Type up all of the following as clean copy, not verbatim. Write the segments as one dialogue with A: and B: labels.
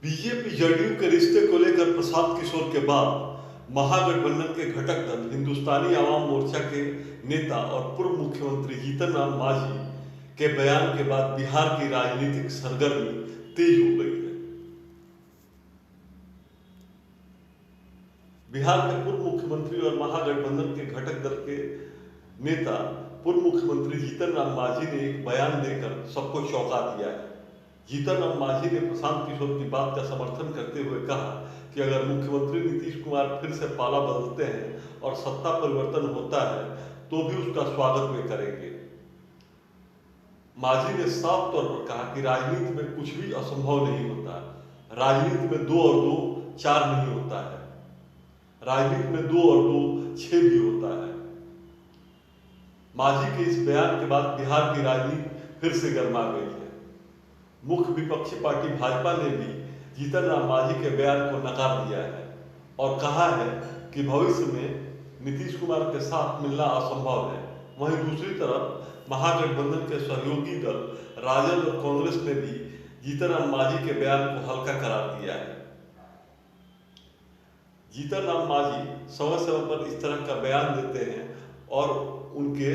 A: BJP JDU के रिश्ते को लेकर प्रशांत किशोर के बाद महागठबंधन के घटक दल हिंदुस्तानी आवाम मोर्चा के नेता और पूर्व मुख्यमंत्री जीतन राम मांझी के बयान के बाद बिहार की राजनीतिक सरगर्मी तेज हो गई है। बिहार के पूर्व मुख्यमंत्री और महागठबंधन के घटक दल के नेता पूर्व मुख्यमंत्री जीतन राम मांझी ने एक बयान देकर सबको चौंका दिया है। जीतन राम मांझी ने प्रशांत किशोर की बात का समर्थन करते हुए कहा कि अगर मुख्यमंत्री नीतीश कुमार फिर से पाला बदलते हैं और सत्ता परिवर्तन होता है तो भी उसका स्वागत वे करेंगे। मांझी ने साफ तौर पर कहा कि राजनीति में कुछ भी असंभव नहीं होता। राजनीति में 2 और 2 4 नहीं होता है। राजनीति में 2 और 2 6 भी होता है। मांझी के इस बयान के बाद बिहार की राजनीति फिर से गर्मा गई है। मुख्य विपक्षी पार्टी भाजपा ने भी जीतन राम मांझी के बयान को नकार दिया है और कहा है कि भविष्य में नीतीश कुमार के साथ मिलना असंभव है। वहीं दूसरी तरफ महागठबंधन के सहयोगी दल राजद और कांग्रेस ने भी जीतन राम मांझी के बयान को हल्का करार दिया है। जीतन राम मांझी समय समय पर इस तरह का बयान देते हैं और उनके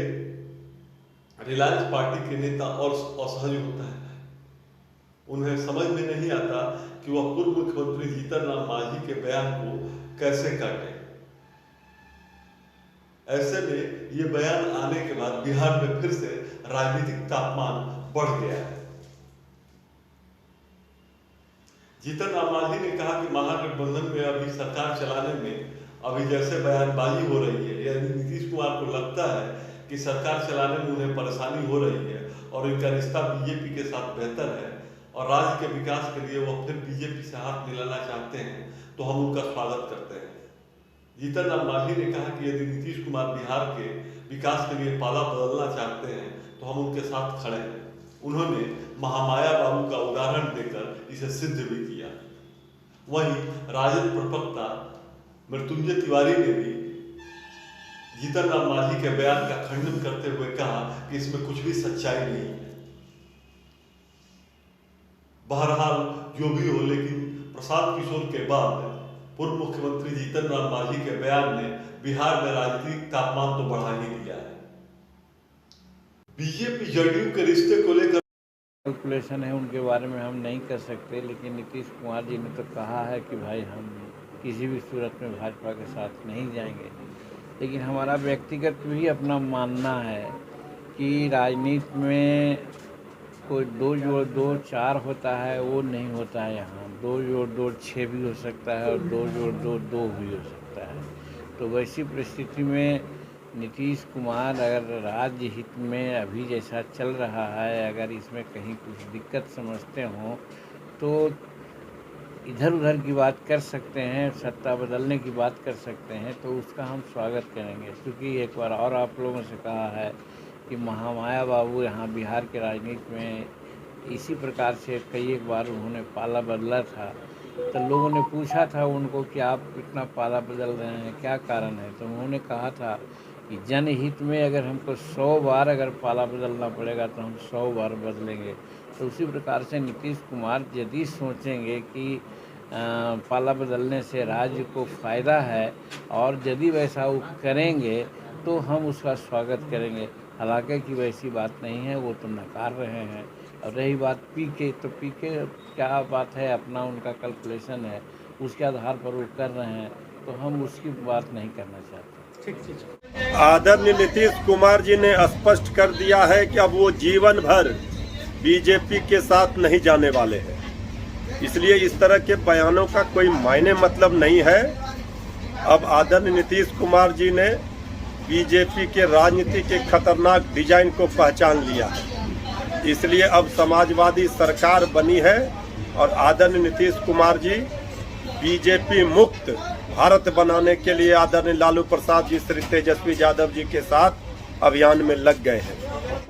A: रिलायंस पार्टी के नेता और असहज होता है। उन्हें समझ में नहीं आता कि वह पूर्व मुख्यमंत्री जीतन राम मांझी के बयान को कैसे काटे। ऐसे में ये बयान आने के बाद बिहार में फिर से राजनीतिक तापमान बढ़ गया है। जीतन राम मांझी ने कहा कि महागठबंधन में अभी सरकार चलाने में अभी जैसे बयानबाजी हो रही है, यदि नीतीश कुमार को लगता है कि सरकार चलाने में उन्हें परेशानी हो रही है और इनका रिश्ता बीजेपी के साथ बेहतर है और राज्य के विकास के लिए वह फिर बीजेपी से हाथ मिलाना चाहते हैं तो हम उनका स्वागत करते हैं। जीतन राम मांझी ने कहा कि यदि नीतीश कुमार बिहार के विकास के लिए पाला बदलना चाहते हैं तो हम उनके साथ खड़े हैं। उन्होंने महामाया बाबू का उदाहरण देकर इसे सिद्ध भी किया। वहीं राजद प्रवक्ता मृत्युंजय तिवारी ने भी जीतन राम मांझी के बयान का खंडन करते हुए कहा कि इसमें कुछ भी सच्चाई नहीं है। बहरहाल जो भी हो, लेकिन प्रशांत किशोर के बाद पूर्व मुख्यमंत्री जीतन राम मांझी के बयान ने बिहार में राजनीतिक तापमान तो बढ़ा ही दिया है। बीजेपी जदयू के रिश्ते को लेकर
B: कैलकुलेशन है, उनके बारे में हम नहीं कर सकते, लेकिन नीतीश कुमार जी ने तो कहा है कि भाई हम किसी भी सूरत में भाजपा के साथ नहीं जाएंगे। लेकिन हमारा व्यक्तिगत भी अपना मानना है कि राजनीति में कोई 2 जोड़ 2 4 होता है, वो नहीं होता है। यहाँ 2 जोड़ 2 6 भी हो सकता है और 2 जोड़ 2 2 भी हो सकता है। तो वैसी परिस्थिति में नीतीश कुमार अगर राज्य हित में अभी जैसा चल रहा है, अगर इसमें कहीं कुछ दिक्कत समझते हों तो इधर उधर की बात कर सकते हैं, सत्ता बदलने की बात कर सकते हैं, तो उसका हम स्वागत करेंगे। क्योंकि एक बार और आप लोगों से कहा है कि महामाया बाबू यहाँ बिहार के राजनीति में इसी प्रकार से कई एक बार उन्होंने पाला बदला था। तो लोगों ने पूछा था उनको कि आप इतना पाला बदल रहे हैं, क्या कारण है? तो उन्होंने कहा था कि जनहित में अगर हमको 100 बार अगर पाला बदलना पड़ेगा तो हम 100 बार बदलेंगे। तो उसी प्रकार से नीतीश कुमार यदि सोचेंगे कि पाला बदलने से राज्य को फ़ायदा है और यदि वैसा वो करेंगे तो हम उसका स्वागत करेंगे। हालांकि कि वैसी बात नहीं है, वो तो नकार रहे हैं। और रही बात पीके, तो पीके क्या बात है, अपना उनका कैलकुलेशन है, उसके आधार पर वो कर रहे हैं, तो हम उसकी बात नहीं करना चाहते।
C: आदरणीय नीतीश कुमार जी ने स्पष्ट कर दिया है कि अब वो जीवन भर बीजेपी के साथ नहीं जाने वाले हैं। इसलिए इस तरह के बयानों का कोई मायने मतलब नहीं है। अब आदरणीय नीतीश कुमार जी ने बीजेपी के राजनीति के खतरनाक डिजाइन को पहचान लिया है। इसलिए अब समाजवादी सरकार बनी है और आदरणीय नीतीश कुमार जी बीजेपी मुक्त भारत बनाने के लिए आदरणीय लालू प्रसाद जी, श्री तेजस्वी यादव जी के साथ अभियान में लग गए हैं।